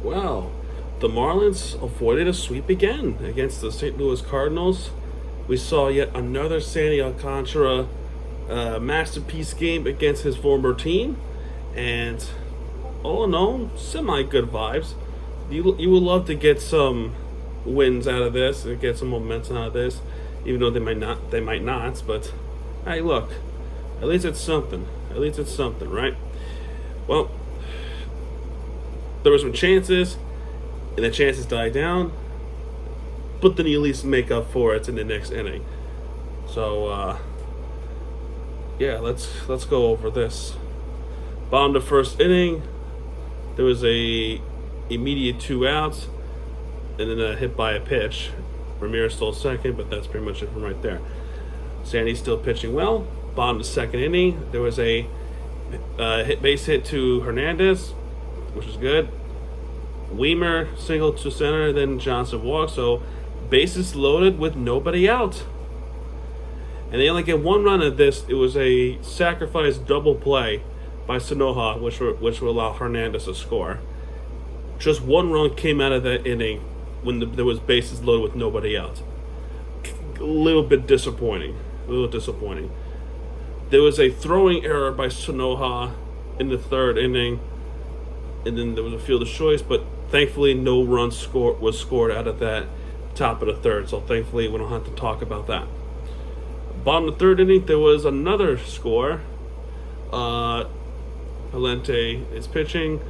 Well, the Marlins avoided a sweep again against the St. Louis Cardinals. We saw yet another Sandy Alcantara masterpiece game against his former team, and all in all, semi good vibes. You would love to get some wins out of this, and get some momentum out of this, even though they might not. But hey, look, at least it's something. At least it's something, right? Well, there were some chances, and the chances died down, but then you at least make up for it in the next inning. So, yeah, let's go over this. Bottom of the first inning, there was a immediate 2 outs, and then a hit by a pitch. Ramirez stole second, but that's pretty much it from right there. Sandy's still pitching well. Bottom of the second inning, there was a base hit to Hernandez, which is good. Weimer single to center, then Johnson walks. So bases loaded with nobody out. And they only get 1 run at this. It was a sacrifice double play by Sanoja, which will allow Hernandez to score. Just 1 run came out of that inning when there was bases loaded with nobody out. A little bit disappointing. There was a throwing error by Sanoja in the 3rd inning, and then there was a field of choice, but thankfully no run was scored out of that top of the 3rd, so thankfully we don't have to talk about that. Bottom of the 3rd inning, there was another score. Valente is pitching.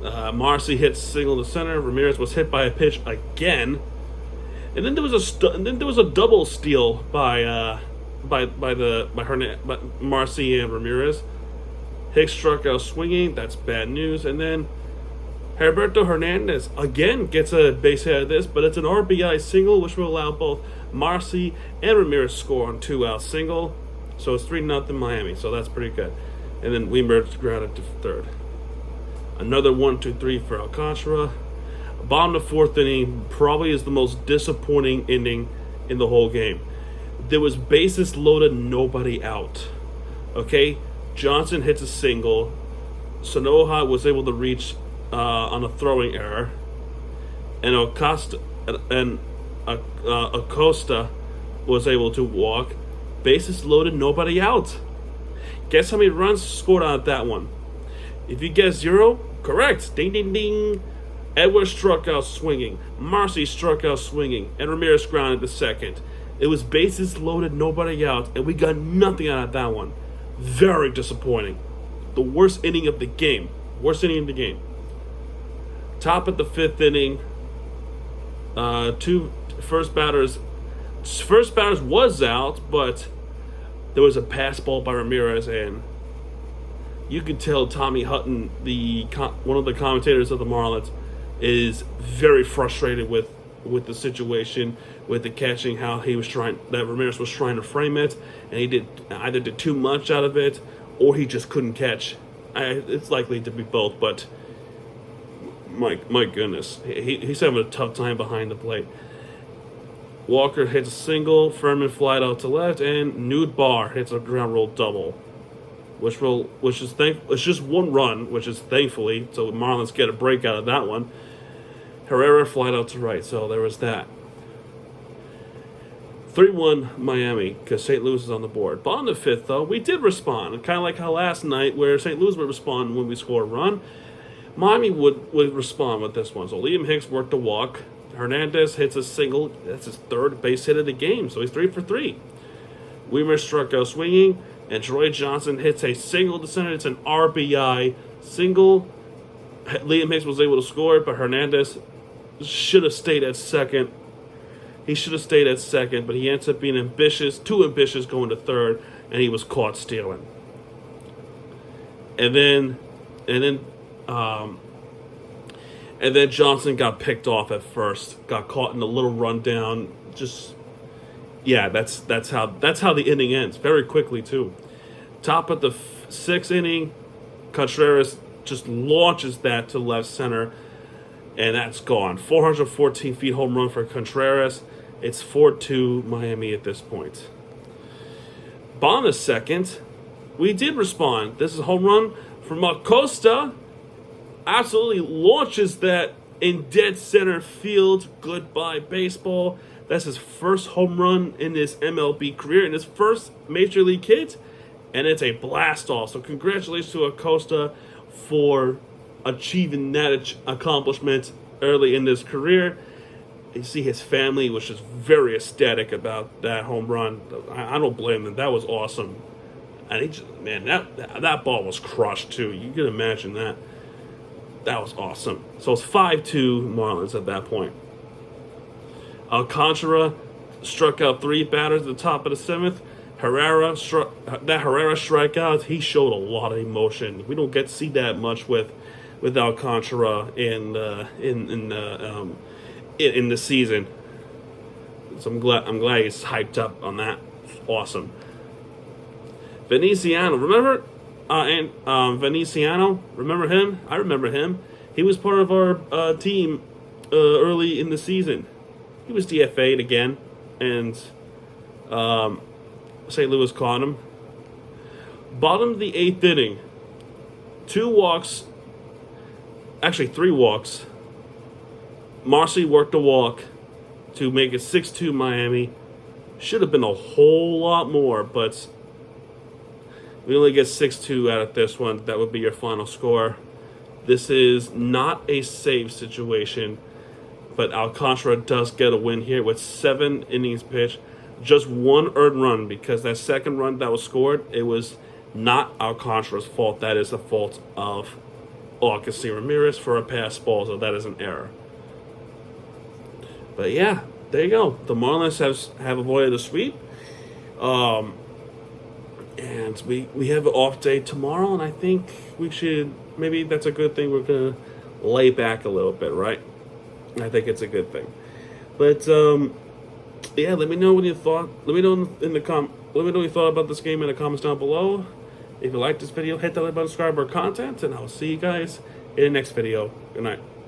Marcy hits single to center. Ramirez was hit by a pitch again, and then there was a double steal by Marcy and Ramirez. Hicks struck out swinging. That's bad news. And then Herberto Hernandez again gets a base hit out of this, but it's an RBI single, which will allow both Marcy and Ramirez score on 2-out single. So it's 3-0 Miami. So that's pretty good. And then Weimer grounded to 3rd. Another 1-2-3 for Alcantara. Bottom of the 4th inning probably is the most disappointing inning in the whole game. There was bases loaded, nobody out. Okay? Johnson hits a single. Sanoja was able to reach on a throwing error. And Acosta was able to walk. Bases loaded, nobody out. Guess how many runs scored out of that one? If you guess 0, correct. Ding, ding, ding. Edwards struck out swinging. Marcy struck out swinging. And Ramirez grounded to 2nd. It was bases loaded, nobody out, and we got nothing out of that one. Very disappointing. The worst inning of the game. Top of the 5th inning, first batters was out, but there was a pass ball by Ramirez, and you could tell Tommy Hutton, one of the commentators of the Marlins, is very frustrated with the situation, with the catching, how that Ramirez was trying to frame it, and he either did too much out of it, or he just couldn't catch. It's likely to be both, but my goodness, he's having a tough time behind the plate. Walker hits a single, Furman flied out to left, and Nude Bar hits a ground roll double, it's just 1 run, which is thankfully, so Marlins get a break out of that one. Herrera flied out to right, so there was that. 3-1 Miami, because St. Louis is on the board. Bottom of the 5th, though, we did respond. Kind of like how last night, where St. Louis would respond when we score a run, Miami would respond with this one. So Liam Hicks worked a walk. Hernandez hits a single. That's his 3rd base hit of the game, so he's 3 for 3. Weimer struck out swinging, and Troy Johnson hits a single to center. It's an RBI single. Liam Hicks was able to score, but Hernandez should have stayed at 2nd. He should have stayed at 2nd, but he ends up being too ambitious going to 3rd, and he was caught stealing. And then Johnson got picked off at first, got caught in a little rundown. That's how the inning ends, very quickly too. Top of the 6th inning, Contreras just launches that to left center, and that's gone. 414 feet home run for Contreras. It's 4-2 Miami at this point. Bottom of 2nd, we did respond. This is a home run from Acosta. absolutely launches that in dead center field. Goodbye, baseball. That's his first home run in his MLB career, in his first major league hit, and it's a blast off. So congratulations to Acosta for achieving that accomplishment early in his career. You see his family was just very ecstatic about that home run. I don't blame them. That was awesome. And that ball was crushed too. You can imagine that. That was awesome. So it's 5-2 Marlins at that point. Alcantara struck out 3 batters at the top of the 7th. Herrera strikeout, he showed a lot of emotion. We don't get to see that much with Alcantara in the season. So I'm glad he's hyped up on that. Awesome. Veniciano, remember? Veniciano, remember him? I remember him. He was part of our team early in the season. He was DFA'd again, and St. Louis caught him. Bottom of the 8th inning, 2 walks, actually 3 walks. Marcy worked a walk to make it 6-2 Miami. Should have been a whole lot more, but we only get 6-2 out of this one. That would be your final score. This is not a save situation, but Alcantara does get a win here with 7 innings pitched. Just 1 earned run, because that second run that was scored, it was not Alcantara's fault. That is the fault of Augustin Ramirez for a pass ball, so that is an error. But yeah, there you go. The Marlins have avoided a sweep. And we have an off day tomorrow, and I think we should, maybe that's a good thing. We're going to lay back a little bit, right? I think it's a good thing. But yeah, let me know what you thought. Let me know let me know what you thought about this game in the comments down below. If you like this video, hit that like button, subscribe our content, and I'll see you guys in the next video. Good night.